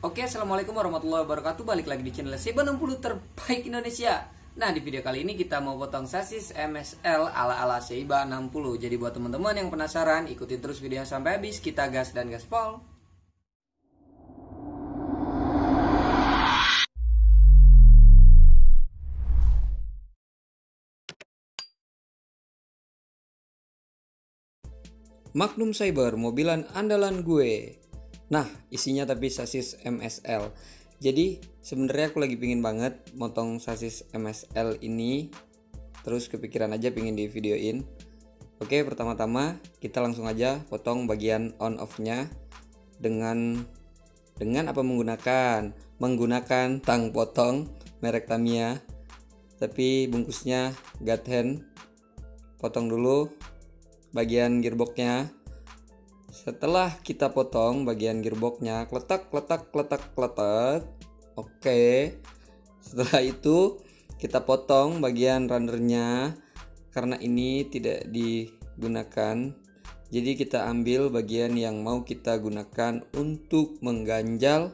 Oke, assalamualaikum warahmatullahi wabarakatuh. Balik lagi di channel C60 terbaik Indonesia. Nah, di video kali ini kita mau potong sasis MSL ala-ala Seiba 60. Jadi buat teman-teman yang penasaran, ikuti terus videonya sampai habis. Kita gas dan gaspol. Magnum Cyber, mobilan andalan gue. Nah, isinya tapi sasis MSL. Jadi sebenarnya aku lagi pingin banget motong sasis MSL ini. Terus kepikiran aja pingin di videoin. Oke, pertama-tama kita langsung aja potong bagian on off-nya dengan apa menggunakan tang potong merek Tamiya. Tapi bungkusnya God Hand. Potong dulu bagian gearboxnya. Setelah kita potong bagian gearboxnya, kletak. Oke. Setelah itu kita potong bagian runnernya karena ini tidak digunakan. Jadi kita ambil bagian yang mau kita gunakan untuk mengganjal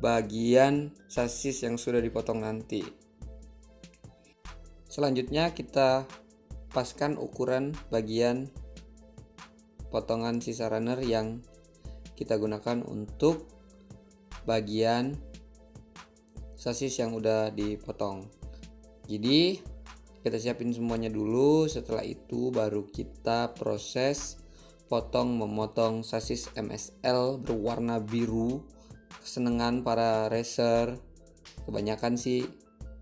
bagian sasis yang sudah dipotong nanti. Selanjutnya kita paskan ukuran bagian potongan sisa runner yang kita gunakan untuk bagian sasis yang udah dipotong. Jadi kita siapin semuanya dulu. Setelah itu baru kita proses memotong sasis MSL berwarna biru kesenangan para racer. Kebanyakan sih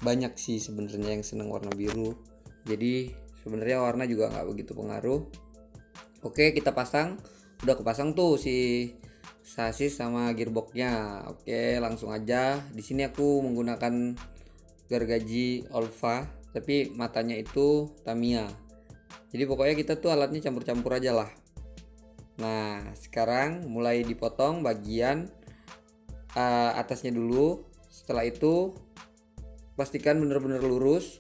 banyak sih sebenarnya yang seneng warna biru. Jadi sebenarnya warna juga nggak begitu pengaruh. Oke, kita pasang. Udah kepasang tuh si sasis sama gearboxnya. Oke, langsung aja. Di sini aku menggunakan gergaji Olfa, tapi matanya itu Tamiya. Jadi pokoknya kita tuh alatnya campur-campur aja lah. Nah, sekarang mulai dipotong bagian atasnya dulu. Setelah itu pastikan benar-benar lurus.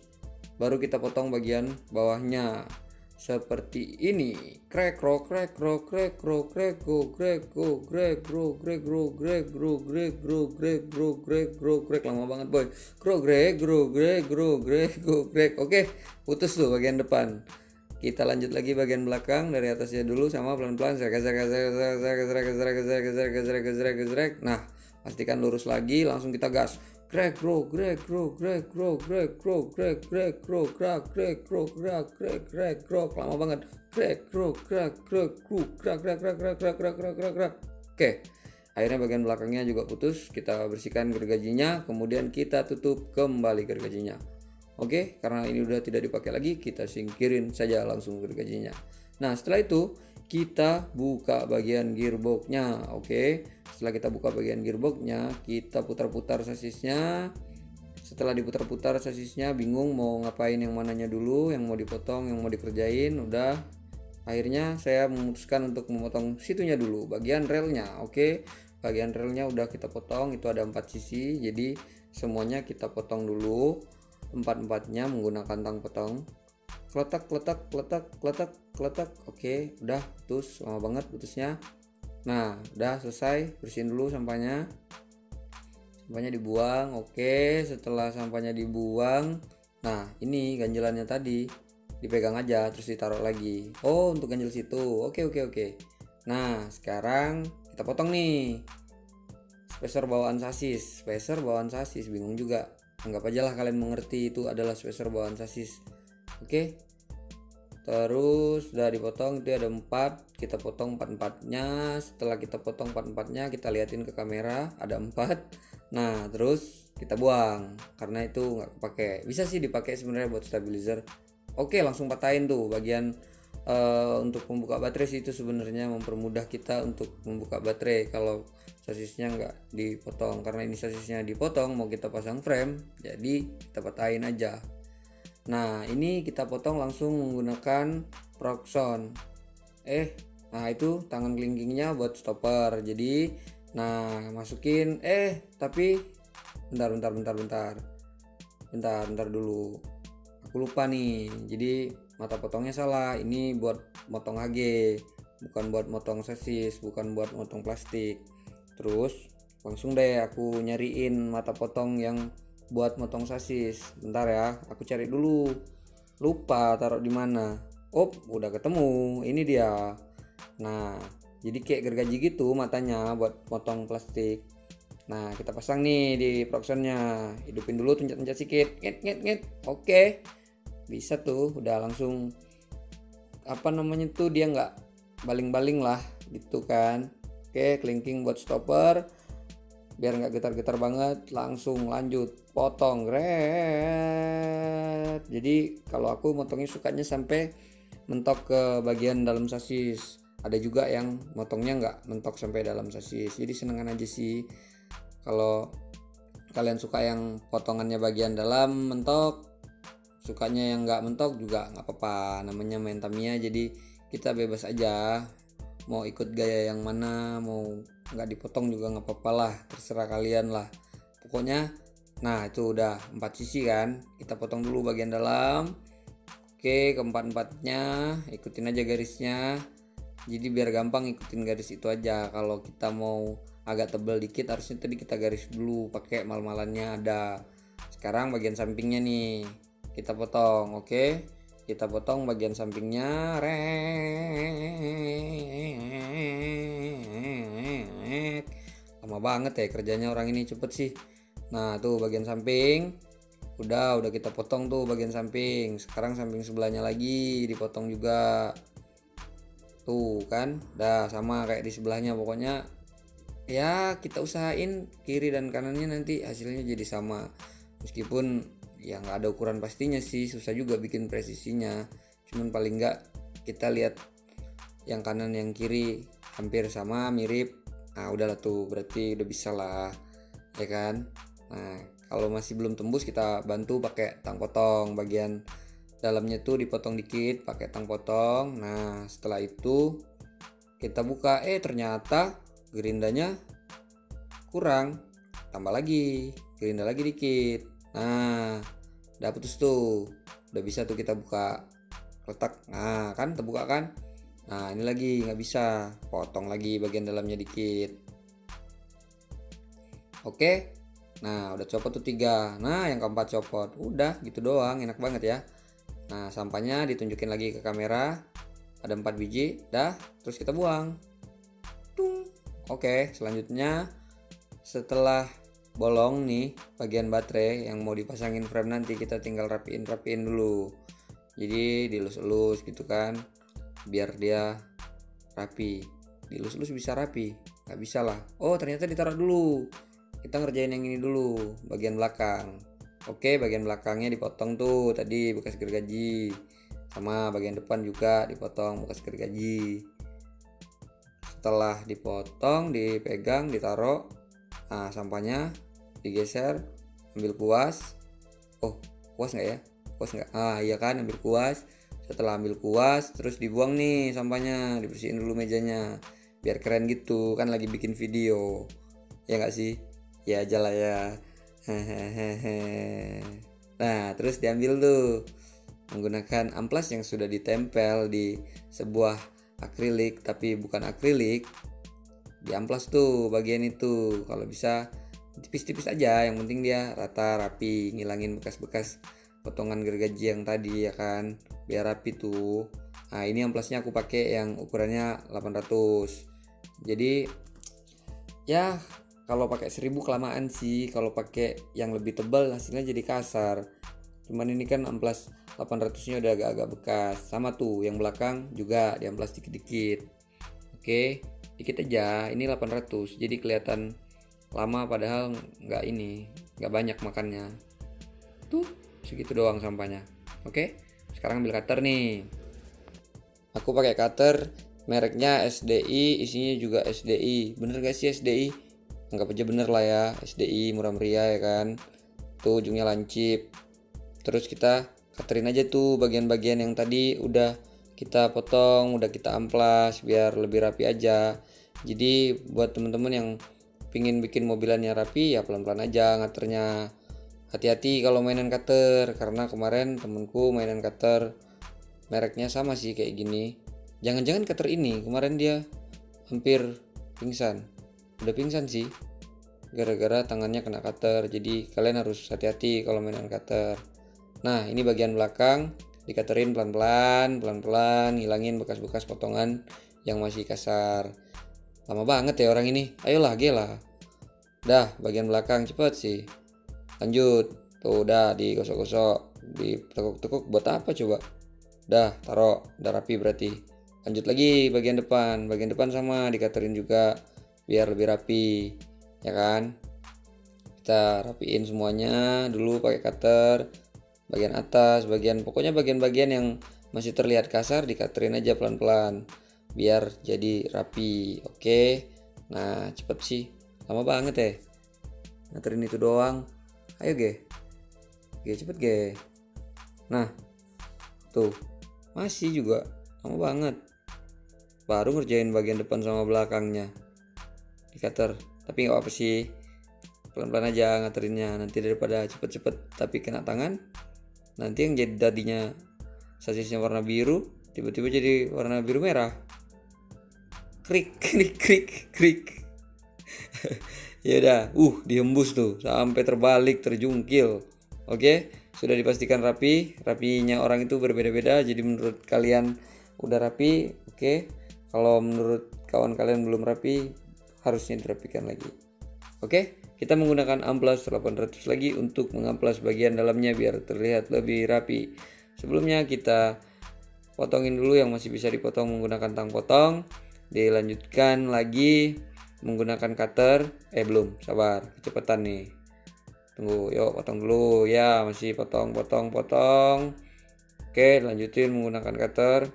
Baru kita potong bagian bawahnya seperti ini. Lama banget boy. Oke, putus tuh bagian depan. Kita lanjut lagi bagian belakang dari atasnya dulu sama pelan-pelan. Nah, pastikan lurus lagi, langsung kita gas. Lama banget. Oke, akhirnya bagian belakangnya juga putus. Kita bersihkan gergajinya, kemudian kita tutup kembali gergajinya. Oke, karena ini udah tidak dipakai lagi, kita singkirin saja langsung gergajinya. Nah, setelah itu kita buka bagian gearboxnya. Oke, setelah kita buka bagian gearboxnya, kita putar-putar sasisnya. Setelah diputar-putar sasisnya, bingung mau ngapain, yang mananya dulu, yang mau dipotong, yang mau dikerjain. Udah, akhirnya saya memutuskan untuk memotong situnya dulu, bagian relnya. Oke, bagian relnya udah kita potong, itu ada 4 sisi. Jadi semuanya kita potong dulu, empat-empatnya menggunakan tang potong. Kletak. Oke, udah putus, lama banget putusnya. Nah, udah selesai, bersihin dulu sampahnya dibuang. Oke, setelah sampahnya dibuang, nah ini ganjelannya tadi dipegang aja terus ditaruh lagi. Oh, untuk ganjel situ. Oke. Nah, sekarang kita potong nih spacer bawaan sasis. Bingung juga, anggap aja lah kalian mengerti itu adalah spacer bawaan sasis. Oke, terus udah dipotong, itu ada 4, kita potong 4-4-nya. Setelah kita potong 4-4-nya, kita liatin ke kamera ada 4. Nah, terus kita buang karena itu nggak kepake. Bisa sih dipakai sebenarnya buat stabilizer. Oke, langsung patahin tuh bagian untuk membuka baterai sih. Itu sebenarnya mempermudah kita untuk membuka baterai kalau sasisnya nggak dipotong. Karena ini sasisnya dipotong, mau kita pasang frame, jadi kita patahin aja. Nah, ini kita potong langsung menggunakan Proxxon. Nah itu tangan kelingkingnya buat stopper. Jadi, nah masukin. Tapi bentar dulu. Aku lupa nih. Jadi mata potongnya salah. Ini buat motong HG, bukan buat motong sasis, bukan buat motong plastik. Terus langsung deh aku nyariin mata potong yang buat motong sasis. Bentar ya, aku cari dulu. Lupa taruh di mana. Oh, udah ketemu. Ini dia. Nah, jadi kayak gergaji gitu matanya buat potong plastik. Nah, kita pasang nih di proxonnya. Hidupin dulu, tunjuk-tunjuk sedikit. Nget. Oke. Bisa tuh, udah langsung tuh dia nggak baling-baling lah gitu kan. Oke, kelingking buat stopper biar nggak getar-getar banget. Langsung lanjut potong, jadi kalau aku motongnya sukanya sampai mentok ke bagian dalam sasis. Ada juga yang motongnya nggak mentok sampai dalam sasis, jadi senengan aja sih. Kalau kalian suka yang potongannya bagian dalam mentok, sukanya yang nggak mentok juga nggak apa-apa, namanya main Tamiya, jadi kita bebas aja mau ikut gaya yang mana, mau nggak dipotong juga nggak apa-apa lah, terserah kalian lah pokoknya. Nah itu udah 4 sisi kan, kita potong dulu bagian dalam. Oke, keempat-empatnya ikutin aja garisnya, jadi biar gampang ikutin garis itu aja. Kalau kita mau agak tebal dikit harusnya tadi kita garis dulu pakai mal-malannya ada. Sekarang bagian sampingnya nih kita potong. Oke, kita potong bagian sampingnya. Lama banget ya kerjanya orang ini, cepet sih. Nah tuh bagian samping udah kita potong tuh bagian samping. Sekarang samping sebelahnya lagi dipotong juga tuh kan, udah sama kayak di sebelahnya. Pokoknya ya kita usahain kiri dan kanannya nanti hasilnya jadi sama, meskipun ya nggak ada ukuran pastinya sih, susah juga bikin presisinya. Cuman paling nggak kita lihat yang kanan yang kiri hampir sama, mirip. Nah udahlah tuh, berarti udah bisa lah ya kan. Nah kalau masih belum tembus kita bantu pakai tang potong, bagian dalamnya tuh dipotong dikit pakai tang potong. Nah setelah itu kita buka, ternyata gerindanya kurang, tambah lagi gerinda lagi dikit. Nah udah putus tuh, udah bisa tuh kita buka letak. Nah kan terbuka kan. Nah ini lagi nggak bisa, potong lagi bagian dalamnya dikit. Oke, nah udah copot tuh 3. Nah yang keempat copot, udah gitu doang, enak banget ya. Nah sampahnya ditunjukin lagi ke kamera, ada 4 biji, dah terus kita buang. Tung. Oke, selanjutnya setelah bolong nih bagian baterai yang mau dipasangin frame, nanti kita tinggal rapiin dulu. Jadi dilus-elus gitu kan, biar dia rapi. Dilus-elus bisa rapi, nggak bisa lah. Oh ternyata ditaruh dulu, kita ngerjain yang ini dulu, bagian belakang. Oke, bagian belakangnya dipotong tuh tadi bekas gergaji, sama bagian depan juga dipotong bekas gergaji. Setelah dipotong, dipegang, ditaruh. Nah sampahnya digeser, ambil kuas. Oh kuas nggak ya, kuas nggak, iya kan, ambil kuas. Setelah ambil kuas terus dibuang nih sampahnya, dibersihin dulu mejanya biar keren gitu kan, lagi bikin video ya nggak sih, ya aja lah ya. Nah terus diambil tuh menggunakan amplas yang sudah ditempel di sebuah akrilik, tapi bukan akrilik, diamplas tuh bagian itu. Kalau bisa tipis-tipis aja, yang penting dia rata rapi, ngilangin bekas-bekas potongan gergaji yang tadi ya kan, biar rapi tuh. Nah ini amplasnya aku pakai yang ukurannya 800. Jadi ya kalau pakai 1000 kelamaan sih, kalau pakai yang lebih tebal hasilnya jadi kasar. Cuman ini kan amplas 800 nya udah agak-agak bekas. Sama tuh yang belakang juga diamplas dikit-dikit. Oke, dikit aja, ini 800 jadi kelihatan lama padahal nggak banyak makannya tuh, segitu doang sampahnya. Oke, sekarang ambil cutter nih. Aku pakai cutter mereknya SDI, isinya juga SDI. Bener gak sih SDI? Anggap aja bener lah ya, SDI murah meriah ya kan. Tuh ujungnya lancip. Terus kita cutterin aja tuh bagian-bagian yang tadi udah kita potong, udah kita amplas biar lebih rapi aja. Jadi buat temen-temen yang pingin bikin mobilannya rapi ya pelan-pelan aja ngaternya. Hati-hati kalau mainan cutter, karena kemarin temenku mainan cutter mereknya sama sih kayak gini. Jangan-jangan cutter ini kemarin dia hampir pingsan. Udah pingsan sih. gara-gara tangannya kena cutter. Jadi kalian harus hati-hati kalau mainan cutter. Nah, ini bagian belakang dikaterin pelan-pelan, hilangin bekas-bekas potongan yang masih kasar. Lama banget ya orang ini. Ayolah, gelah. Dah, bagian belakang cepet sih. Lanjut. Tuh, udah digosok-gosok, ditekuk-tekuk buat apa coba? Dah, taruh, udah rapi berarti. Lanjut lagi bagian depan. Bagian depan sama dikaterin juga biar lebih rapi. Ya kan? Kita rapiin semuanya dulu pakai cutter. Bagian atas, pokoknya bagian-bagian yang masih terlihat kasar dikaterin aja pelan-pelan biar jadi rapi. Oke. Nah, cepet sih. Lama banget ya. Ngaterin itu doang. Ayo, Ge. Cepet, Ge. Nah, tuh. Masih juga lama banget. Baru ngerjain bagian depan sama belakangnya di cutter. Tapi nggak apa sih, pelan-pelan aja ngaterinnya. Nanti daripada cepet-cepet tapi kena tangan, nanti yang jadi tadinya sasisnya warna biru tiba-tiba jadi warna biru merah. Krik. Ya udah, dihembus tuh sampai terbalik, terjungkil. Oke, sudah dipastikan rapinya orang itu berbeda-beda. Jadi menurut kalian udah rapi, oke. Kalau menurut kawan kalian belum rapi, harusnya dirapikan lagi. Oke, kita menggunakan amplas 800 lagi untuk mengamplas bagian dalamnya biar terlihat lebih rapi. Sebelumnya kita potongin dulu yang masih bisa dipotong menggunakan tang potong. Dilanjutkan lagi menggunakan cutter. Belum, sabar, kecepatan nih. Tunggu, yuk potong dulu. Ya, masih potong. Oke, lanjutin menggunakan cutter.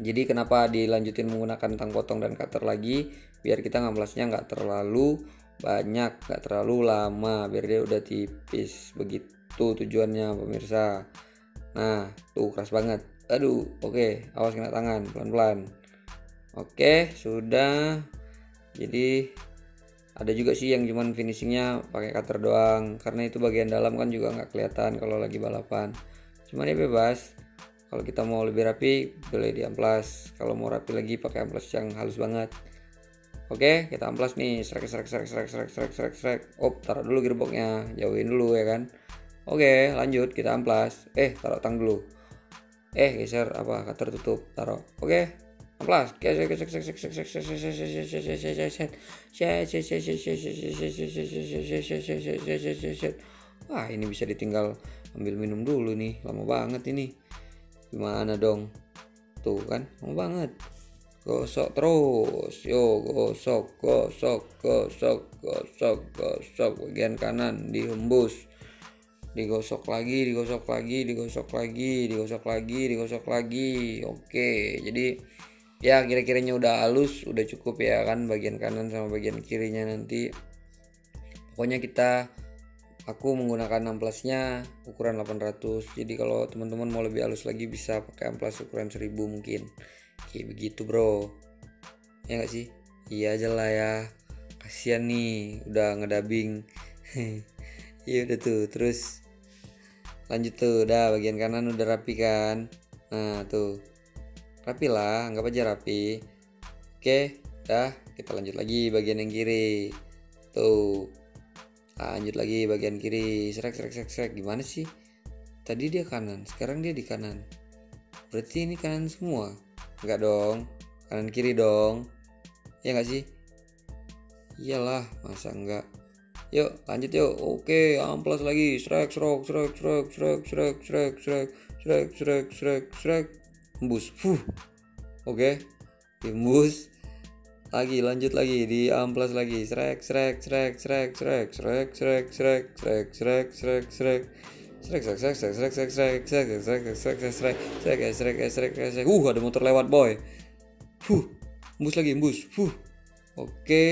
Jadi kenapa dilanjutin menggunakan tang potong dan cutter lagi? Biar kita ngamplasnya nggak terlalu banyak, nggak terlalu lama, biar dia udah tipis. Begitu tujuannya pemirsa. Nah, tuh keras banget. Aduh, oke, awas kena tangan, pelan-pelan. Oke, sudah. Jadi ada juga sih yang cuman finishingnya pakai cutter doang, karena itu bagian dalam kan juga nggak kelihatan kalau lagi balapan. Cuman ya bebas. Kalau kita mau lebih rapi boleh diamplas. Kalau mau rapi lagi pakai amplas yang halus banget. Oke, kita amplas nih. Srek. Taruh dulu gearboxnya, jauhin dulu ya kan. Oke, lanjut kita amplas. Taruh tang dulu. Geser cutter tutup, taruh. Oke, amplas. Wah, ini bisa ditinggal ambil minum dulu nih. Lama banget ini. Gimana dong? Tuh kan, lama banget. Gosok terus. Yo, gosok. Bagian kanan dihembus. Digosok lagi. Oke, jadi ya kira-kiranya udah halus, udah cukup ya kan bagian kanan sama bagian kirinya nanti. Pokoknya aku menggunakan amplasnya ukuran 800. Jadi kalau teman-teman mau lebih halus lagi bisa pakai amplas ukuran 1000 mungkin. Kayak begitu, bro. Ya enggak sih? Iya aja lah ya. Kasian nih udah ngedabing. Iya udah tuh. Terus lanjut tuh, udah bagian kanan udah rapi kan. Nah tuh, rapi lah, anggap aja rapi. Oke, dah kita lanjut lagi bagian yang kiri. Tuh, lanjut lagi bagian kiri. Srek. Gimana sih? Tadi dia kanan, sekarang dia di kanan. Berarti ini kanan semua? Enggak dong, kanan kiri dong. Ya enggak sih? Iyalah, masa enggak? Yuk lanjut yuk. Oke, amplas lagi. Srek. Embus. Oke, embus. Lanjut lagi, di amplas lagi. Srek. Ada motor lewat, boy. Embus lagi. Oke.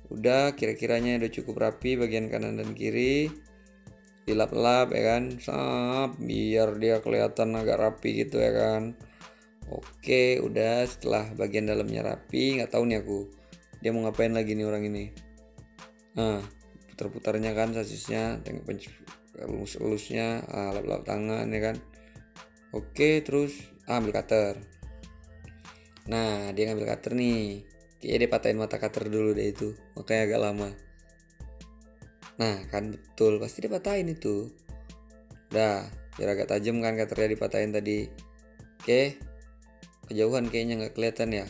Udah, kira-kiranya udah cukup rapi bagian kanan dan kiri. Dilap-lap ya kan, biar dia kelihatan agak rapi gitu ya kan. Oke, udah. Setelah bagian dalamnya rapi, nggak tahu nih aku dia mau ngapain lagi nih orang ini. Nah, putar-putarnya kan sasisnya, tengok elus-elusnya, lap-lap tangan ya kan. Oke, terus ambil cutter. Nah, dia ngambil cutter nih. Kayaknya dia patahin mata cutter dulu deh itu, makanya agak lama. Nah kan betul, pasti dipatahin itu. Dah, biar agak tajam kan cutternya dipatahin tadi. Oke, kejauhan kayaknya nggak kelihatan ya.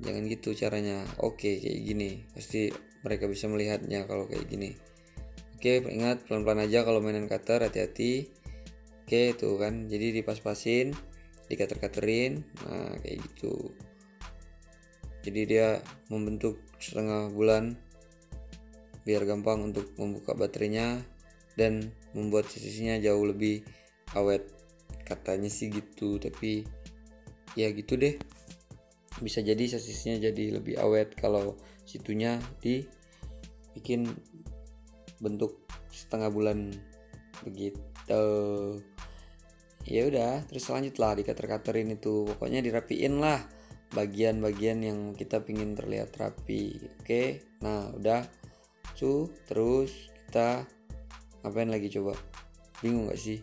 Jangan gitu caranya. Oke, kayak gini pasti mereka bisa melihatnya kalau kayak gini. Oke, ingat pelan-pelan aja kalau mainan cutter, hati-hati. Oke, tuh kan, jadi dipas-pasin, dikater-katerin. Nah kayak gitu. Jadi dia membentuk setengah bulan biar gampang untuk membuka baterainya dan membuat sisinya jauh lebih awet. Katanya sih gitu, tapi ya gitu deh. Bisa jadi sasisnya jadi lebih awet kalau situnya dibikin bentuk setengah bulan begitu. Ya udah, terus lanjutlah dikater-katerin itu. Pokoknya dirapiin lah bagian-bagian yang kita pingin terlihat rapi. Oke, nah udah. Terus kita ngapain lagi coba? Bingung gak sih?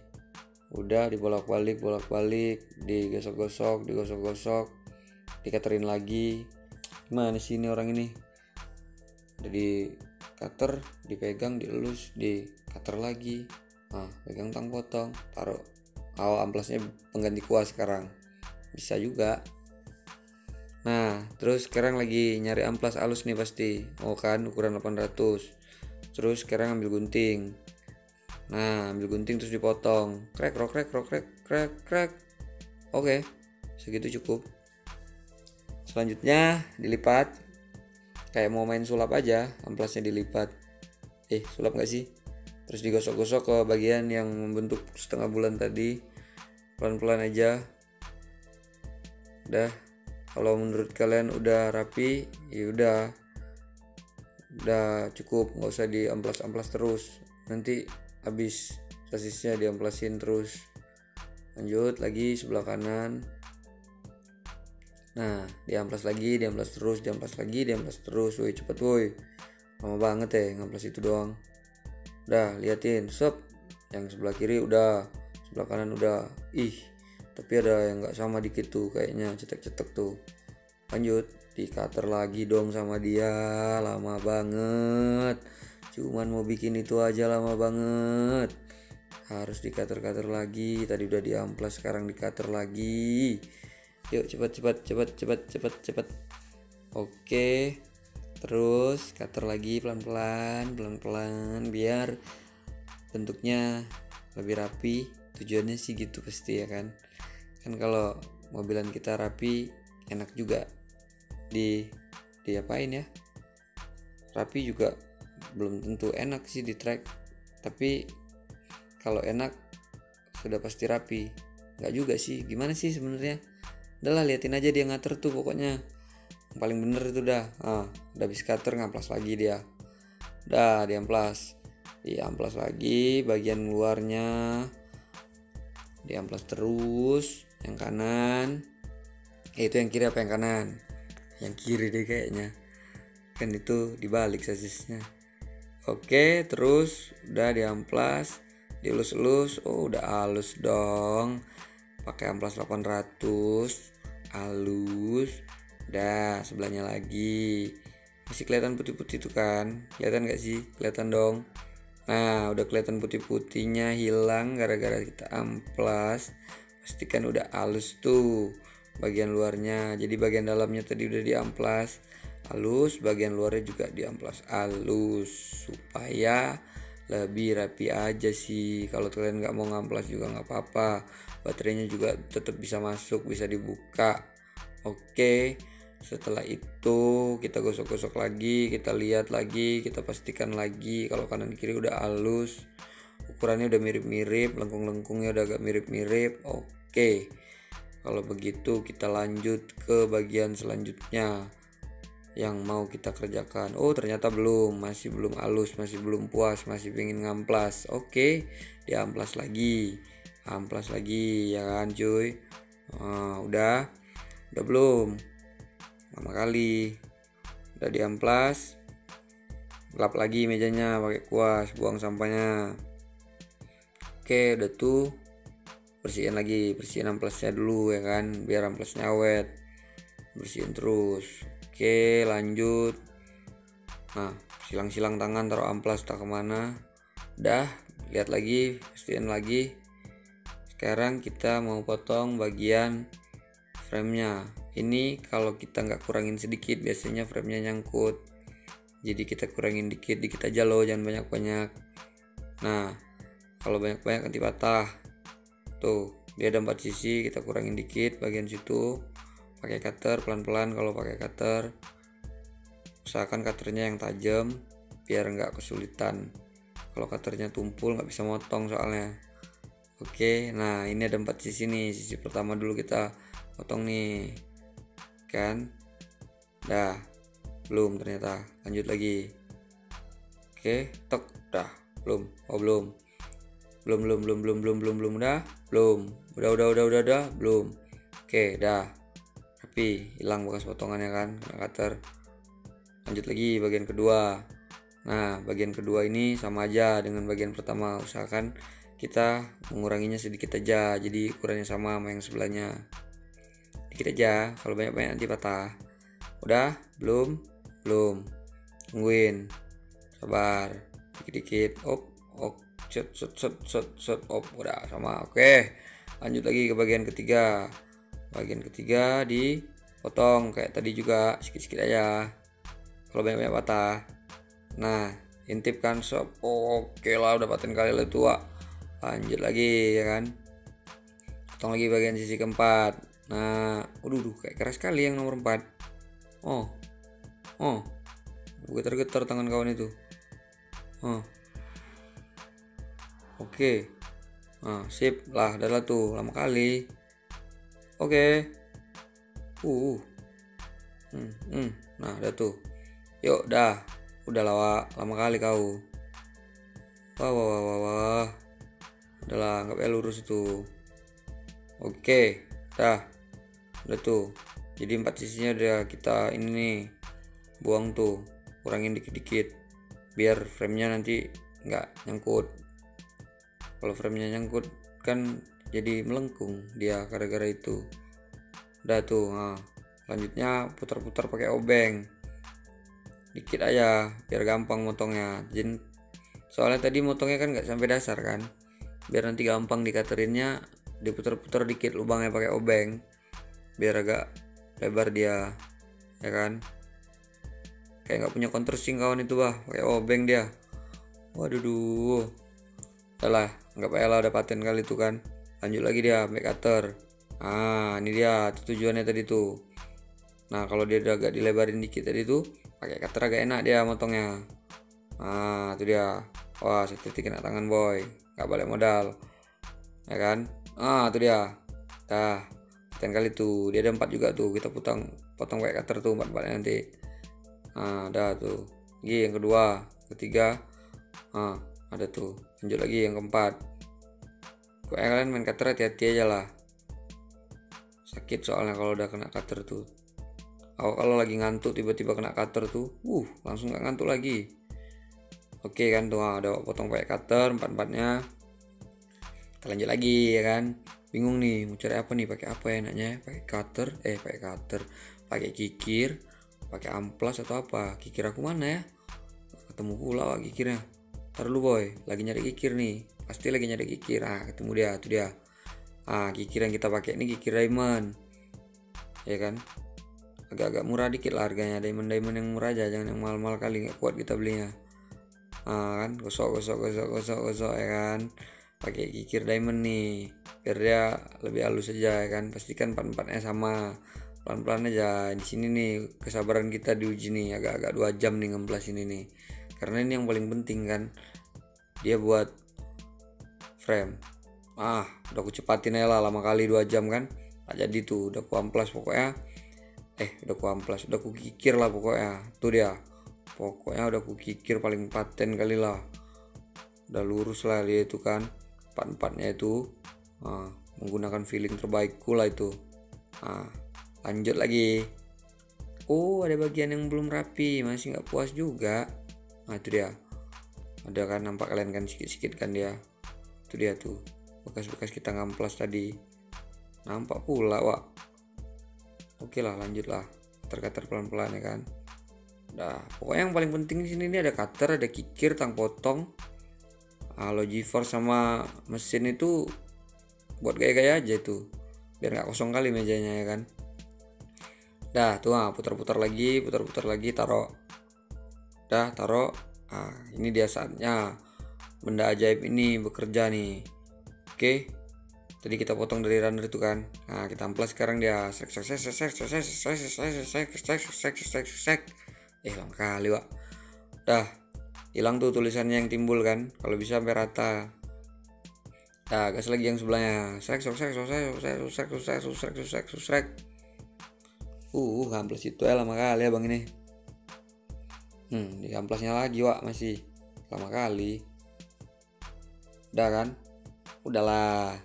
Udah dibolak-balik, digosok-gosok, dikaterin lagi. Gimana sih ini orang ini? Udah di cutter, dipegang, dielus, dikater lagi. Nah, pegang tang potong, taruh. Amplasnya pengganti kuas sekarang. Bisa juga. Nah, terus sekarang lagi nyari amplas halus nih pasti. Kan ukuran 800. Terus sekarang ambil gunting. Nah, ambil gunting terus dipotong. Krek. Oke, segitu cukup. Selanjutnya dilipat. Kayak mau main sulap aja, amplasnya dilipat. Sulap gak sih? Terus digosok-gosok ke bagian yang membentuk setengah bulan tadi. Pelan-pelan aja. Udah. Kalau menurut kalian udah rapi, ya udah cukup, nggak usah diamplas-amplas terus. Nanti habis sasisnya diamplasin terus. Lanjut lagi sebelah kanan. Nah, diamplas terus. Woi, cepet woi. Lama banget ya ngamplas itu doang. Udah, liatin, Yang sebelah kiri udah, sebelah kanan udah. Tapi ada yang gak sama dikit tuh, kayaknya cetek-cetek tuh. Lanjut, di cutter lagi dong sama dia. Lama banget. Cuman mau bikin itu aja lama banget. Harus di cutter lagi. Tadi udah diamplas, sekarang di cutter lagi. Yuk cepat. Oke. Terus cutter lagi pelan-pelan biar bentuknya lebih rapi. Tujuannya sih gitu pasti ya kan. Kan kalau mobilan kita rapi enak juga diapain ya. Rapi juga belum tentu enak sih di track. Tapi kalau enak sudah pasti rapi. Enggak juga sih. Gimana sih sebenarnya? Udahlah, liatin aja dia ngatur tuh pokoknya. Yang paling bener itu udah habis cutter ngamplas lagi dia. Udah diamplas lagi bagian luarnya. Diamplas terus. Yang kanan. Itu yang kiri apa yang kanan? Yang kiri deh kayaknya. Kan itu dibalik sasisnya. Oke, terus udah diamplas, dielus-elus. Udah halus dong. Pakai amplas 800, halus. Udah, sebelahnya lagi. Masih kelihatan putih-putih tuh kan? Kelihatan gak sih? Kelihatan dong. Nah, udah kelihatan putih-putihnya hilang gara-gara kita amplas. Pastikan udah halus tuh bagian luarnya. Jadi bagian dalamnya tadi udah diamplas halus, bagian luarnya juga diamplas halus supaya lebih rapi aja sih. Kalau kalian nggak mau ngamplas juga nggak apa-apa, baterainya juga tetap bisa masuk, bisa dibuka. Oke, setelah itu kita gosok-gosok lagi, kita lihat lagi, kita pastikan lagi kalau kanan kiri udah halus, ukurannya udah mirip-mirip, lengkung-lengkungnya udah agak mirip-mirip. Oke, kalau begitu kita lanjut ke bagian selanjutnya yang mau kita kerjakan. Ternyata masih belum halus, masih belum puas, masih pengen ngamplas. Oke, diamplas lagi, amplas lagi ya kan cuy. Udah belum? Lama kali. Udah diamplas, lap lagi mejanya pakai kuas, buang sampahnya. Oke, udah tuh. Bersihin amplasnya dulu ya kan, biar amplasnya awet. Bersihin terus. Oke, lanjut. Nah, silang-silang tangan, taruh amplas tak kemana. Udah, lihat lagi, pastiin lagi. Sekarang kita mau potong bagian framenya. Ini kalau kita nggak kurangin sedikit, biasanya framenya nyangkut. Jadi kita kurangin dikit aja loh, jangan banyak-banyak. Nah, kalau banyak-banyak nanti patah. Tuh, dia ada 4 sisi, kita kurangin dikit bagian situ. Pakai cutter pelan-pelan. Kalau pakai cutter, usahakan cutternya yang tajam biar nggak kesulitan. Kalau cutternya tumpul nggak bisa motong soalnya. Oke, nah ini ada 4 sisi nih. Sisi pertama dulu kita potong nih, kan? Dah, belum ternyata. Lanjut lagi. Oke, tok, dah, belum. Oh belum. Belum, dah, belum. Udah, belum. Oke, dah. Tapi hilang bekas potongannya kan, kena cutter. Lanjut lagi bagian kedua. Nah, bagian kedua ini sama aja dengan bagian pertama. Usahakan kita menguranginya sedikit aja, jadi ukurannya sama yang sebelahnya. Dikit aja, kalau banyak-banyak nanti patah. Udah? Belum. Tungguin. Sabar. Dikit-dikit. Shot. Udah sama. Oke. Lanjut lagi ke bagian ketiga. Bagian ketiga dipotong kayak tadi juga, sikit-sikit aja. Kalau banyak-banyak patah. Nah, intip kan sob. Oke lah, udah paten kali lah tua. Lanjut lagi ya kan. Potong lagi bagian sisi keempat. Nah, kayak keras sekali yang nomor 4. Getar-getar tangan kawan itu. Oke. Nah, sip lah, adalah tuh lama kali. Oke. Nah, udah tuh. Yuk, dah. Udah lama kali kau. Wah. Udahlah, anggap lurus itu. Oke, dah. Udah tuh. Jadi 4 sisinya udah kita ini nih, buang tuh. Kurangin dikit-dikit biar framenya nanti nggak nyangkut. Kalau framenya nyangkut kan jadi melengkung dia gara-gara itu. Udah tuh. Nah, selanjutnya putar-putar pakai obeng. Dikit aja biar gampang motongnya. Jadi soalnya tadi motongnya kan nggak sampai dasar kan, biar nanti gampang dikaterinnya, diputar-putar dikit lubangnya pakai obeng biar agak lebar dia, ya kan? Kayak nggak punya countersink kawan itu pakai obeng dia. Waduh, udahlah, nggak payah lah, udah paten kali itu kan. Lanjut lagi dia pakai cutter. Nah, ini dia tujuannya tadi tuh. Nah, kalau dia udah agak dilebarin dikit tadi tuh, pakai cutter agak enak dia motongnya. Nah, itu dia. Wah, sakit kena tangan boy, nggak balik modal, ya kan? Itu dia. Dah, paten kali tuh. Dia ada 4 juga tuh, kita potong pakai cutter tuh 4-4 nanti. Dah tuh. Lagi yang kedua, ketiga. Ada tuh. Lanjut lagi yang keempat. Kalian main cutter hati-hati aja lah. Sakit soalnya kalau udah kena cutter tuh. Kalau lagi ngantuk tiba-tiba kena cutter tuh, langsung gak ngantuk lagi. Oke kan tuh, udah potong pakai cutter 4-4-nya. Kita lanjut lagi ya kan. Bingung nih mau cari apa nih, pakai apa enaknya? Pakai cutter, pakai kikir, pakai amplas atau apa? Kikir aku mana ya? Ketemu pula kikirnya. Ntar dulu boy, lagi nyari kikir nih. Pasti lagi nyari kikir. Ketemu dia, tuh dia. Kikir yang kita pakai ini kikir diamond. Ya kan? Agak-agak murah dikit lah harganya. Diamond yang murah aja, jangan yang mahal-mahal kali, nggak kuat kita belinya. Kan gosok ya kan. Pakai kikir diamond nih biar dia lebih halus aja ya kan. Pastikan 4-4-nya sama. Pelan-pelan aja. Di sini nih kesabaran kita diuji nih, agak-agak 2 jam nih ngemplas ini nih. Karena ini yang paling penting kan. Dia buat frame. Udah aku cepatin aja lah, lama kali 2 jam kan. Jadi tuh udah ku amplas pokoknya. Udah ku kikir lah pokoknya. Tuh dia. Pokoknya udah ku kikir paling paten kali lah. Udah lurus lah dia itu kan. 4-4-nya itu. Menggunakan feeling terbaikku lah itu. Lanjut lagi. Ada bagian yang belum rapi, masih nggak puas juga. Itu dia. Ada kan, nampak kalian kan sikit-sikit kan dia. Itu dia tuh. Bekas-bekas kita ngamplas tadi. Nampak pula, Oke lah, lanjut lah. Cutter pelan-pelan ya kan. Nah, pokoknya yang paling penting di sini ini ada cutter, ada kikir, tang potong. Logiforce sama mesin itu buat gaya-gaya aja tuh, biar nggak kosong kali mejanya ya kan. Dah tuh, putar-putar lagi, taruh. Dah taruh. Ini dia saatnya benda ajaib ini bekerja nih. Oke, tadi kita potong dari runner itu kan. Nah, kita amplas sekarang dia. Lama kali, Wak. Dah, hilang tuh tulisannya yang timbul kan. Kalau bisa sampai rata. Dah, gas lagi yang sebelahnya. Amplas itu lama kali ya bang ini. Di amplasnya lagi, Wak, masih lama kali. Udah kan? Udahlah.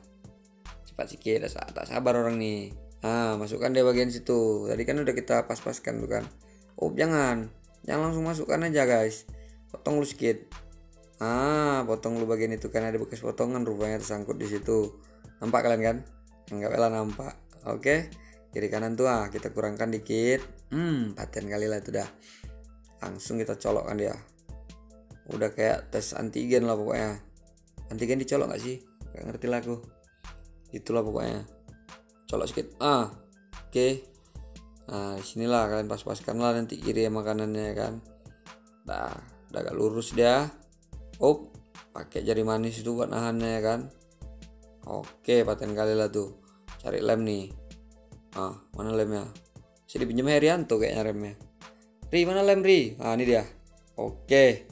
Cepat sikit, tak sabar orang nih. Masukkan dia bagian situ. Tadi kan udah kita pas-paskan tuh kan. Jangan langsung masukkan aja guys. Potong lu sedikit. Potong lu bagian itu kan ada bekas potongan rupanya tersangkut di situ. Nampak kalian kan? Enggak bela nampak. Oke. Kiri kanan tuh kita kurangkan dikit. Paten kali lah itu dah. Langsung kita colokkan dia. Udah kayak tes antigen lah pokoknya. Antigen dicolok gak sih? Gak ngerti lah aku. Itulah pokoknya. Colok sedikit. Oke. Nah, disinilah kalian pas-paskan lah nanti kiri makanannya ya kan. Udah agak lurus dia. Pakai jari manis itu buat nahannya ya kan. Oke, paten kali lah tuh. Cari lem nih. Mana lemnya? Bisa dipinjam Herianto kayaknya remnya. Ri, mana lem Ri? Ini dia. Oke.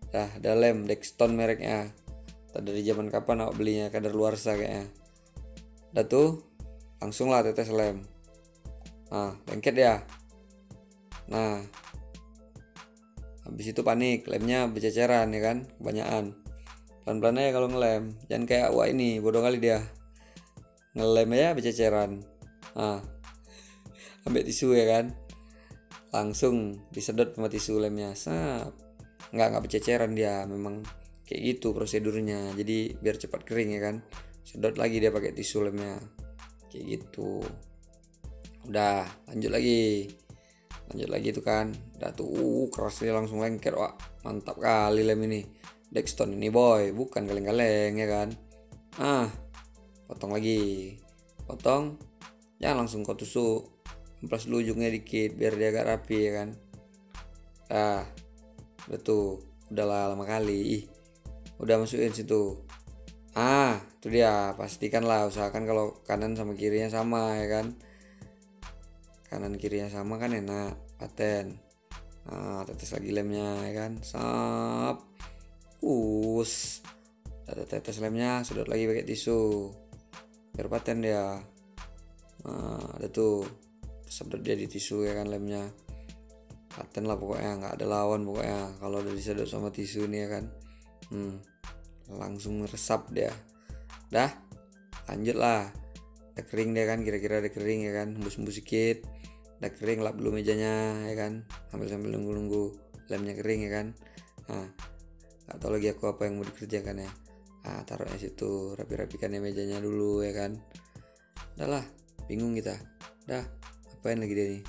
Dah, ada lem Dexton mereknya. Tak dari zaman kapan awak belinya, kadar luarsa kayaknya. Udah tuh, langsung lah tetes lem. Lengket ya. Nah, habis itu panik, lemnya berceceran ya kan, kebanyakan. Pelan-pelan aja kalau ngelem, jangan kayak wah ini, bodoh kali dia. Ngelem aja berceceran. Ambil tisu ya kan. Langsung disedot sama tisu lemnya. Nggak berceceran dia, memang kayak gitu prosedurnya. Jadi biar cepat kering ya kan. Sedot lagi dia pakai tisu lemnya. Kayak gitu. Udah, lanjut lagi tuh kan. Udah tuh kerasnya langsung lengket, wah mantap kali lem ini. Dexton ini boy, bukan kaleng-kaleng ya kan. Potong lagi. Jangan langsung kau tusuk. Amplas dulu ujungnya dikit biar dia agak rapi ya kan. Udah tuh, udahlah lama kali. Udah masukin situ. Itu dia, pastikan lah, usahakan kalau kanan sama kirinya sama ya kan. Kanan kirinya sama kan enak, paten. Tetes lagi lemnya ya kan. Tetes lemnya, sedot lagi pakai tisu biar paten dia. Ada tuh, sedot dia di tisu ya kan lemnya. Paten lah pokoknya, nggak ada lawan pokoknya kalau udah disedot sama tisu nih ya kan. Langsung meresap dia. Dah, lanjut lah. Udah kering dia kan, kira-kira udah kering ya kan, hembus-hembus sedikit. Udah kering, lap dulu mejanya ya kan, sambil nunggu lemnya kering ya kan. Gak tau lagi aku apa yang mau dikerjakan ya. Taruhnya situ, rapi-rapikan ya mejanya dulu ya kan. Udah lah, bingung kita. Dah, apain lagi dia nih.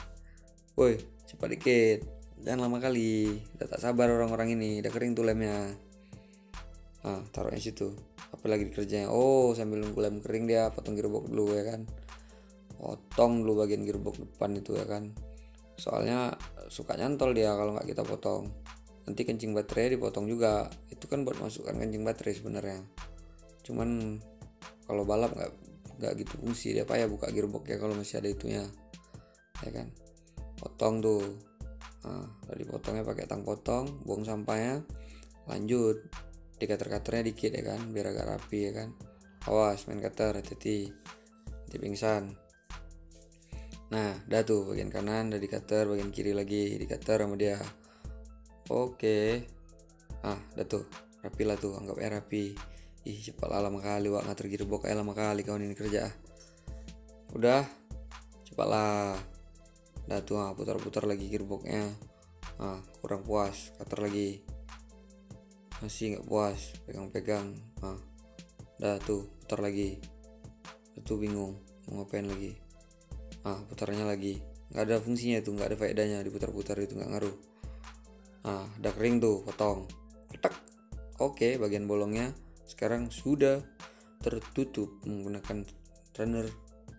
Woi, cepat dikit, jangan lama kali. Udah tak sabar orang-orang ini, udah kering tuh lemnya. Taruhnya situ. Apa lagi dikerjain? Sambil nunggu lem kering dia potong gearbox dulu ya kan. Potong dulu bagian gearbox depan itu ya kan. Soalnya suka nyantol dia kalau nggak kita potong. Nanti kencing baterai dipotong juga. Itu kan buat masukkan kencing baterai sebenarnya. Cuman kalau balap nggak gitu fungsi dia, payah buka gearbox ya kalau masih ada itunya. Ya kan. Potong tuh. Udah dipotongnya pakai tang potong, buang sampahnya. Lanjut. Di cutter-cutternya dikit ya kan, biar agak rapi ya kan. Awas main cutter, hati-hati pingsan. Nah, udah tuh bagian kanan udah di cutter, bagian kiri lagi di cutter sama dia. Oke. Udah tuh, rapi lah tuh, anggapnya rapi. Cepat lah, lama kali wak ngatur gearbox lama kali kawan ini kerja. Udah, cepat lah. Udah tuh, putar-putar lagi gearboxnya. Kurang puas, cutter lagi. Masih nggak puas, pegang-pegang. Udah tuh, putar lagi. Itu bingung mau ngapain lagi. Putarnya lagi, nggak ada fungsinya itu, nggak ada faedahnya diputar-putar itu, nggak ngaruh. Nah, udah kering tuh, potong. Ketek. Oke, bagian bolongnya sekarang sudah tertutup menggunakan runner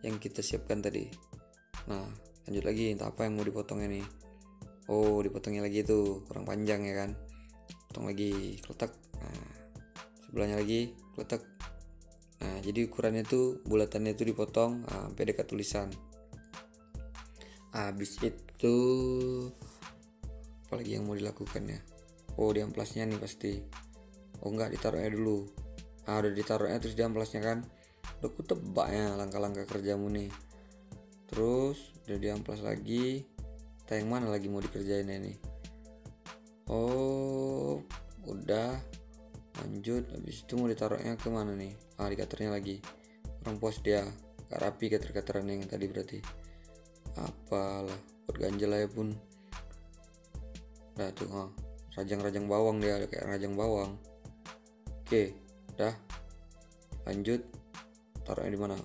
yang kita siapkan tadi. Nah, lanjut lagi, entah apa yang mau dipotongnya nih. Oh, dipotongnya lagi tuh, kurang panjang ya kan. Potong lagi, kletek. Nah, sebelahnya lagi, kletek. Nah, jadi ukurannya tuh, bulatannya tuh dipotong sampai dekat tulisan. Habis itu apalagi yang mau dilakukan ya? Oh, di amplasnya nih pasti. Oh enggak, ditaruhnya dulu. Udah ditaruhnya terus di amplasnya kan. Udah ku tebak ya langkah-langkah kerjamu nih. Terus udah di amplas lagi. Kita yang mana lagi mau dikerjain nih? Oh, udah. Lanjut, habis itu mau ditaruhnya ke mana nih? Di cutternya lagi. Kurang puas dia. Gak rapi cutter-cutteran yang tadi berarti. Apalah, buat ganjel aja pun. Nah tuh, rajang-rajang bawang dia, kayak rajang bawang. Oke, dah. Lanjut, taruhnya di mana?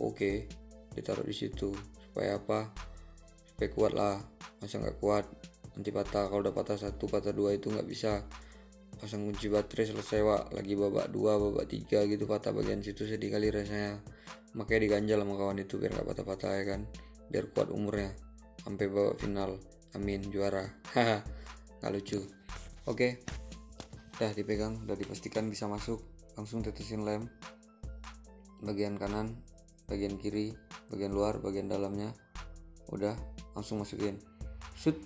Oke, ditaruh di situ. Supaya apa? Supaya kuat lah. Masa nggak kuat? Nanti patah. Kalau udah patah 1, patah 2 itu nggak bisa. Pasang kunci baterai selesai lagi babak 2, babak 3 gitu patah bagian situ, sedih kali rasanya. Makanya diganjal sama kawan itu biar nggak patah-patah ya kan. Biar kuat umurnya sampai babak final. Amin, juara. Haha, nggak lucu. Oke, udah dipegang, udah dipastikan bisa masuk. Langsung tetesin lem bagian kanan, bagian kiri, bagian luar, bagian dalamnya. Udah, langsung masukin. Shoot.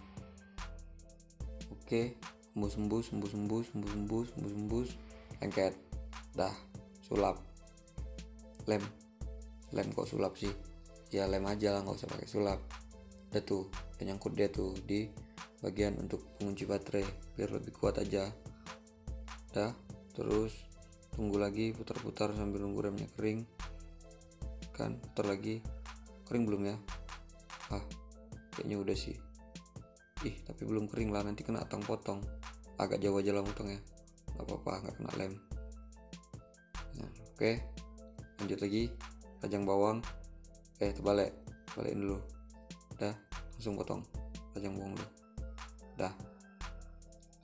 Oke, embus, lengket. Dah, sulap. Lem kok sulap sih? Ya lem aja lah, nggak usah pakai sulap. Udah tuh, udah nyangkut dia tuh di bagian untuk pengunci baterai biar lebih kuat aja. Udah, terus tunggu lagi, putar-putar sambil nunggu remnya kering kan. Putar lagi, kering belum ya? Kayaknya udah sih. Tapi belum kering lah, nanti kena tang potong. Agak jauh aja lah motongnya, nggak apa-apa, nggak kena lem. Nah, oke, lanjut lagi, rajang bawang. Balikin dulu. Udah, langsung potong rajang bawang dulu. Udah,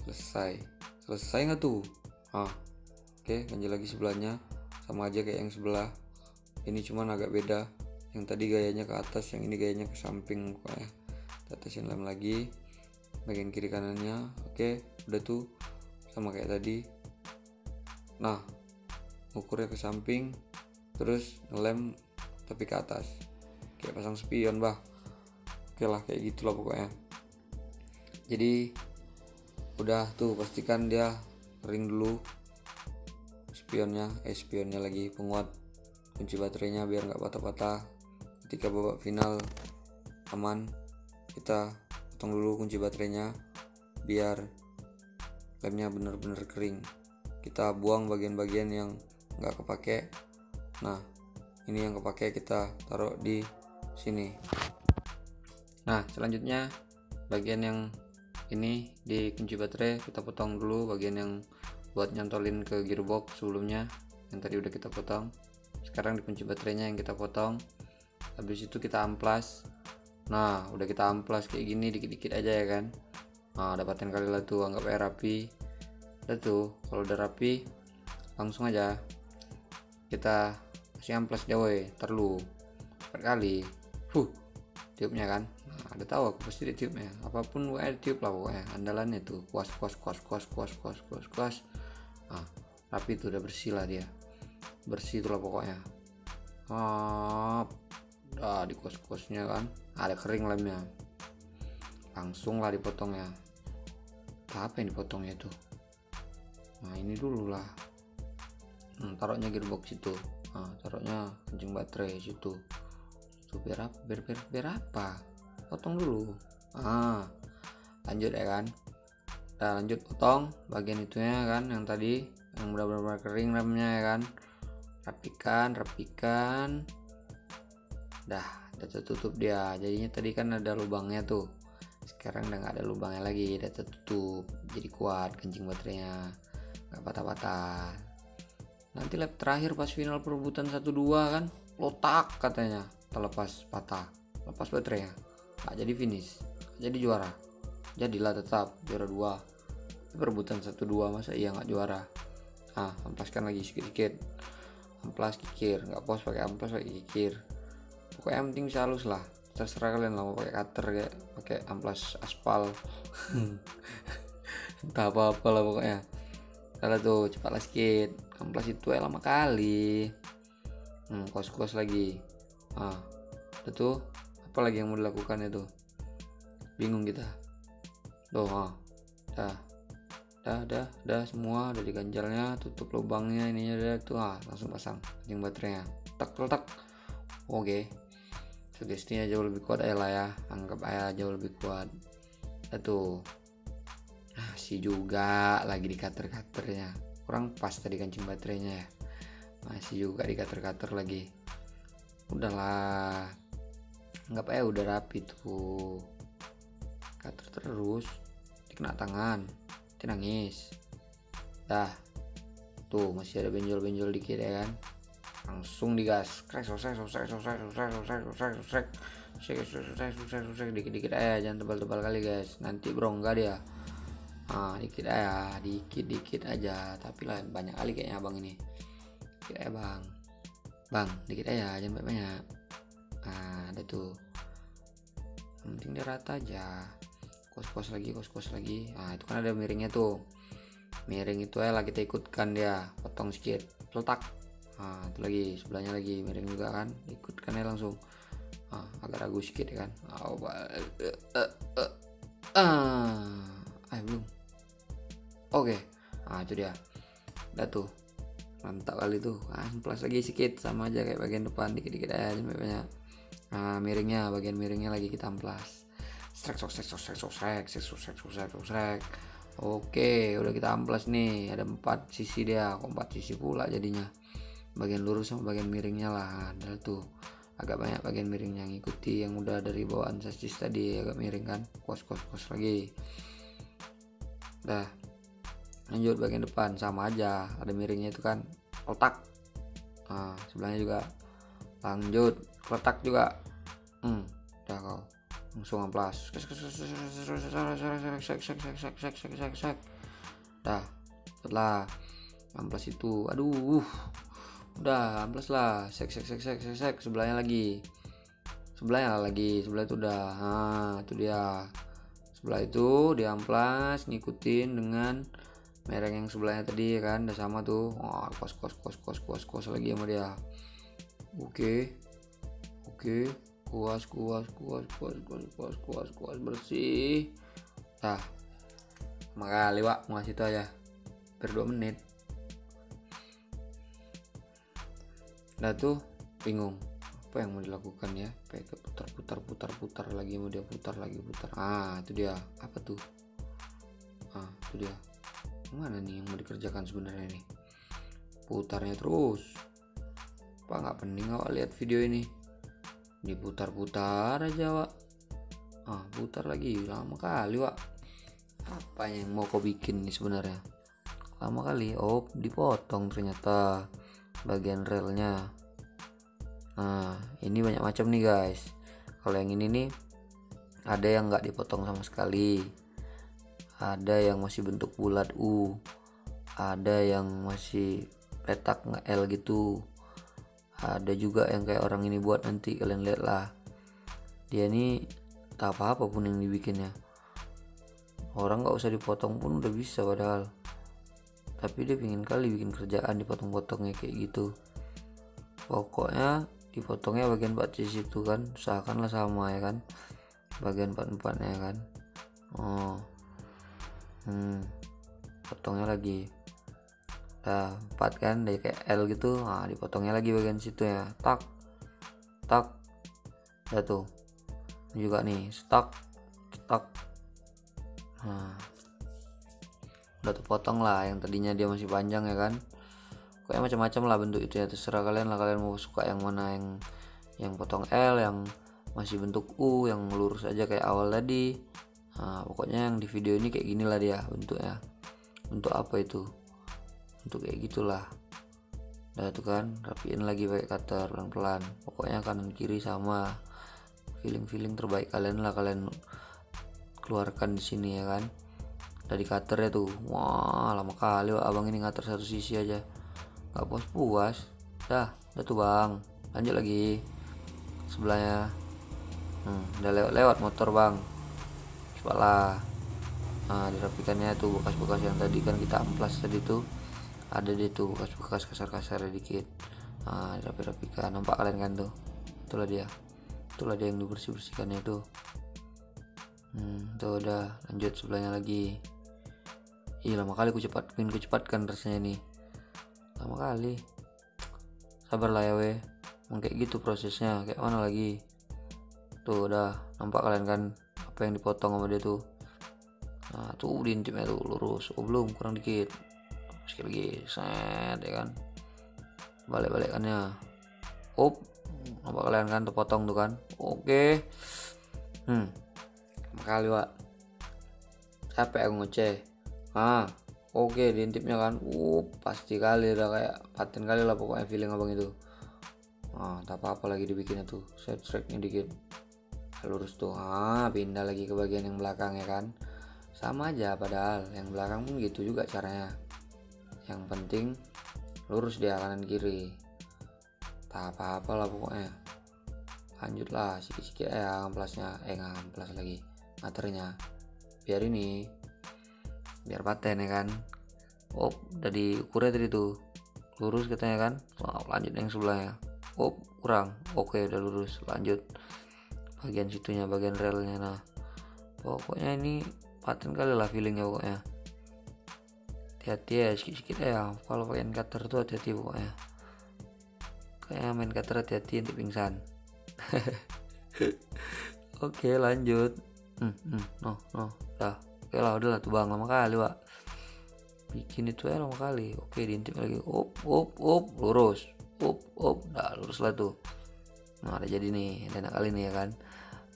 selesai nggak tuh? Oke, lanjut lagi sebelahnya, sama aja kayak yang sebelah. Ini cuman agak beda, yang tadi gayanya ke atas, yang ini gayanya ke samping pokoknya. Tetesin lem lagi bagian kiri kanannya. Oke, udah tuh sama kayak tadi. Nah, ukurnya ke samping, terus ngelem tapi ke atas, kayak pasang spion bah. Oke lah, kayak gitulah pokoknya. Jadi udah tuh, pastikan dia kering dulu spionnya lagi, penguat kunci baterainya biar nggak patah-patah. Ketika babak final aman, kita potong dulu kunci baterainya biar lemnya bener-bener kering. Kita buang bagian-bagian yang nggak kepake. Nah, ini yang kepake kita taruh di sini. Nah, selanjutnya bagian yang ini di kunci baterai kita potong dulu, bagian yang buat nyantolin ke gearbox sebelumnya yang tadi udah kita potong. Sekarang di kunci baterainya yang kita potong. Habis itu kita amplas. Nah, udah kita amplas kayak gini dikit-dikit aja ya kan. Nah, dapatin kali lah tuh, anggap aja rapi. Udah tuh, kalau udah rapi langsung aja kita kasih amplas dia woi, terlu berkali. Tiupnya kan. Nah, ada tahu aku pasti ditiupnya. Apapun ada tiup lah pokoknya. Andalannya tuh kuas. Nah, rapi tuh, udah bersih lah dia. Bersih itulah pokoknya. Di kuas-kuasnya kan. Ada kering lemnya. Langsung lah dipotongnya. Apa yang dipotongnya itu? Nah, ini dulu lah. Taruhnya gearbox itu. Taruhnya kencing baterai situ. Biar apa? Potong dulu. Lanjut ya kan. Nah, lanjut potong bagian itunya kan, yang tadi yang benar-benar kering remnya ya kan. Rapikan. Udah tertutup dia. Jadinya tadi kan ada lubangnya tuh. Sekarang udah nggak ada lubangnya lagi, udah tertutup. Jadi kuat kencing baterainya, nggak patah-patah. Nanti lap terakhir pas final perebutan 1-2 kan, lotak katanya, terlepas patah, lepas baterainya, nggak jadi finish, nggak jadi juara. jadilah tetap juara 2. Perebutan 1-2, masa iya nggak juara. Amplaskan lagi sedikit, amplas kikir, nggak pos pakai amplas pakai kikir, pokoknya yang penting bisa halus lah, terserah kalian lah mau pakai cutter kayak pakai amplas aspal entah apa lah pokoknya. Kalau tuh cepatlah sedikit, amplas itu lama kali. Kuas lagi. Udah tuh, apa lagi yang mau dilakukan itu? Bingung kita. Dah semua udah diganjalnya, tutup lubangnya ininya udah tuh, langsung pasang anjing baterainya, tak. Oke. Sugestinya jauh lebih kuat lah ya, anggap aja jauh lebih kuat. Tuh. Masih juga lagi di cutter-cutternya. Kurang pas tadi kancing baterainya ya. Masih juga di cutter lagi. Udahlah. Anggap aja udah rapi tuh. Cutter terus dikena tangan. Nangis. Dah. Tuh masih ada benjol-benjol dikit ya kan. Langsung digas. Dikit-dikit aja, jangan tebal-tebal kali guys. Nanti berongga dia. Dikit aja. Tapi lah banyak kali kayaknya abang ini. Dikit aja bang. Dikit aja, jangan banyak. Ada tuh. Yang penting dia rata aja. Kuas lagi. Itu kan ada miringnya tuh. Miring itu lah kita ikutkan dia, potong sedikit, letak. Itu lagi sebelahnya lagi miring juga kan, ikutkan ya langsung. Agak ragu sedikit ya kan. Belum. Oke. Itu dia. Udah tuh. Mantap kali tuh. Plus lagi sedikit, sama aja kayak bagian depan, dikit-dikit aja banyak. Miringnya, bagian miringnya lagi kita amplas. Strek. Oke, udah kita amplas nih. Ada 4 sisi dia, 4 sisi pula jadinya. Bagian lurus sama bagian miringnya lah. Ada tuh agak banyak bagian miringnya, ngikuti yang udah dari bawaan sasis tadi agak miring kan. Kuas lagi. Dah. Lanjut bagian depan sama aja, ada miringnya itu kan, letak. Sebelahnya juga. Lanjut, letak juga. Udah kau langsung amplas. Dah, setelah amplas itu, udah amplas lah, sek sebelahnya lagi. Sebelah itu udah. Itu dia. Sebelah itu diamplas, ngikutin dengan merek yang sebelahnya tadi ya kan, udah sama tuh. Kuas lagi sama dia. Oke. Kuas bersih. Makali Wak, mau ngasih tau aja per 2 menit. Udah tuh bingung apa yang mau dilakukan ya, kayak putar lagi, mau dia putar. Itu dia, apa tuh? Itu dia. Mana nih yang mau dikerjakan sebenarnya nih? Putarnya terus. Apa nggak penting awak lihat video ini? Diputar aja Wak. Putar lagi, lama kali Wak. Apa yang mau kau bikin nih sebenarnya? Lama kali. Dipotong ternyata bagian relnya. Ini banyak macam nih guys. Kalau yang ini nih, ada yang nggak dipotong sama sekali, ada yang masih bentuk bulat U, ada yang masih petak L gitu, ada juga yang kayak orang ini buat. Nanti kalian lihat lah, dia ini tak apa pun yang dibikinnya, orang nggak usah dipotong pun udah bisa padahal, tapi dia pingin kali bikin kerjaan dipotong-potongnya kayak gitu. Pokoknya dipotongnya bagian 4 sisi itu kan, usahakanlah sama ya kan, bagian 4-4-nya kan. Potongnya lagi. 4 kan, dari kayak L gitu. Dipotongnya lagi bagian situ ya. Tak. Udah tuh. Ini juga nih, tak. Udah tuh potong lah, yang tadinya dia masih panjang ya kan. Kayak macam-macam lah bentuk itu ya, terserah kalian lah, kalian mau suka yang mana, yang potong L, yang masih bentuk U, yang lurus aja kayak awal tadi. Pokoknya yang di video ini kayak gini lah dia bentuknya. Untuk apa itu? Untuk kayak gitulah. Udah tuh kan, rapiin lagi pakai cutter pelan-pelan. Pokoknya kanan kiri sama. Feeling terbaik kalian lah, kalian keluarkan di sini ya kan. Dari cutter ya tuh. Wah, lama kali abang ini ngater satu sisi aja. Gak puas-puas. Dah tuh bang. Lanjut lagi. Sebelahnya. Udah lewat motor bang. Coba lah. Nah, dirapikannya tuh bekas-bekas yang tadi kan kita amplas tadi tuh. Ada deh tuh bekas-bekas kasar-kasar dikit. Nah, dirapikan. Nampak kalian kan tuh. Itulah dia yang dibersih-bersihkannya tuh. Tuh udah, lanjut sebelahnya lagi. Ih, lama kali ku cepatkan rasanya nih. Lama kali. Sabarlah ya weh. Emang kayak gitu prosesnya. Kayak mana lagi? Tuh udah, nampak kalian kan apa yang dipotong sama dia tuh. Nah, tuh diintipnya tuh lurus. Oh, belum, kurang dikit. Sekali lagi, set ya kan. Balik-balikannya. Nampak kalian kan terpotong tuh kan. Oke. Makali Pak. Capek aku ngoceh. Oke, diintipnya kan. Pasti kali udah kayak paten kali lah pokoknya feeling abang itu. Tak apa-apa lagi dibikinnya tuh. Set-setnya dikit. Lurus tuh. Pindah lagi ke bagian yang belakang ya kan. Sama aja padahal yang belakang pun gitu juga caranya. Yang penting lurus dia kanan kiri. Tak apa-apa lah pokoknya. Lanjutlah sikit-sikit ngamplasnya. Ngamplas lagi ngaternya. Biar paten ya kan. Udah diukurnya tadi tuh. Lurus katanya kan. Lanjut yang sebelahnya. Kurang. Oke, udah lurus. Lanjut bagian situnya, bagian relnya. Nah, pokoknya ini paten kali lah feelingnya pokoknya. Hati-hati ya, sikit-sikit ya. Kalau pakai cutter tuh hati-hati pokoknya. Kayak main cutter hati-hati nanti pingsan. Oke, lanjut. Dah. Oke lah, udah lah tuh bang, lama kali Pak. Bikin itu ya lama kali. Oke, diintip lagi. Lurus. Dah lurus lah tuh. Nah, udah jadi nih, enak kali nih ya kan.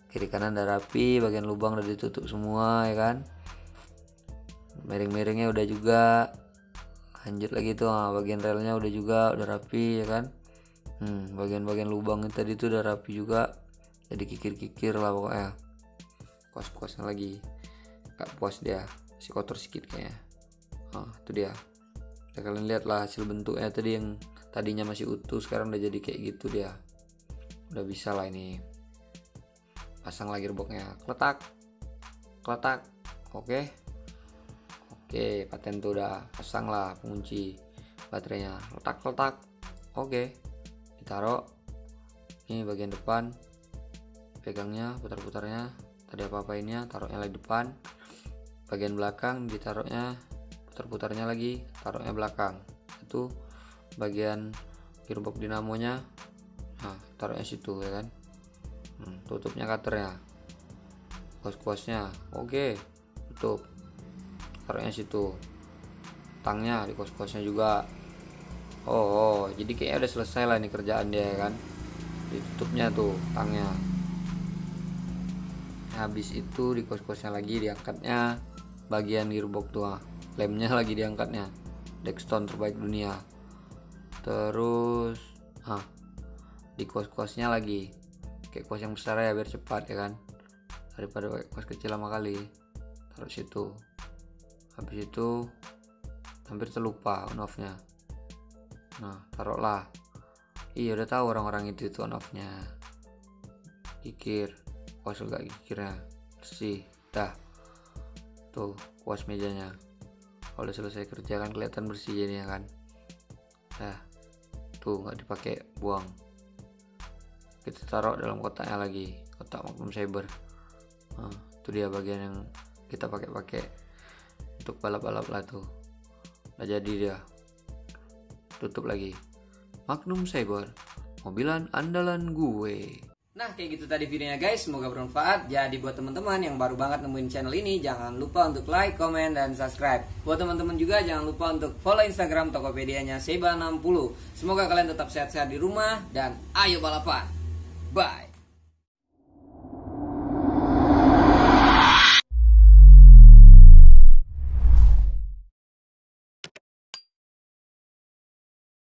Kiri kanan udah rapi, bagian lubang udah ditutup semua ya kan. Miring-miringnya udah juga. Lanjut lagi tuh, bagian relnya udah rapi ya kan. Bagian-bagian lubang tadi tuh udah rapi juga. Jadi kikir-kikir lah pokoknya. Puas-puasnya lagi. Gak puas dia, masih kotor sedikit kayaknya. Itu dia. Ya, kalian lihat lah hasil bentuknya tadi, yang tadinya masih utuh sekarang udah jadi kayak gitu dia. Udah bisa lah ini. Pasang lagi gearboxnya. Kletak. Oke, paten tuh udah pasang lah pengunci baterainya. Letak. Oke, ditaruh. Ini bagian depan. Pegangnya, putar-putarnya. Tadi apa-apainnya, taruhnya lagi depan. Bagian belakang ditaruhnya, putar-putarnya lagi, taruhnya belakang. Itu bagian gearbox dinamonya. Taruhnya situ ya kan. Tutupnya cutternya, kuas-kuasnya. Oke, tutup. Taruhnya situ. Tangnya di kuas-kuasnya juga. Jadi kayaknya udah selesai lah nih kerjaan dia ya kan. Ditutupnya tuh tangnya. Habis itu di kuas-kuasnya lagi, diangkatnya bagian gearbox tuh, lemnya lagi diangkatnya. Dexton terbaik dunia. Terus di kuas-kuasnya lagi, kayak kuas yang besar ya biar cepat ya kan, daripada pakai kuas kecil lama kali. Taruh situ. Habis itu hampir terlupa on off nya. Taruhlah. Iya, udah tahu orang-orang itu on off nya. Kikir, kuas juga kikirnya bersih. Dah tuh kuas mejanya. Kalau udah selesai kerja kan kelihatan bersih jadinya kan. Dah tuh, nggak dipakai, buang. Kita taruh dalam kotaknya lagi, kotak Magnum Saber. Itu dia bagian yang kita pakai untuk balap-balap lah tuh. Udah jadi dia. Tutup lagi. Magnum Saber, mobilan andalan gue. Nah, kayak gitu tadi videonya guys, semoga bermanfaat. Jadi buat teman-teman yang baru banget nemuin channel ini, jangan lupa untuk like, comment, dan subscribe. Buat teman-teman juga jangan lupa untuk follow Instagram Tokopedia-nya Seba60. Semoga kalian tetap sehat-sehat di rumah dan ayo balapan. Bye.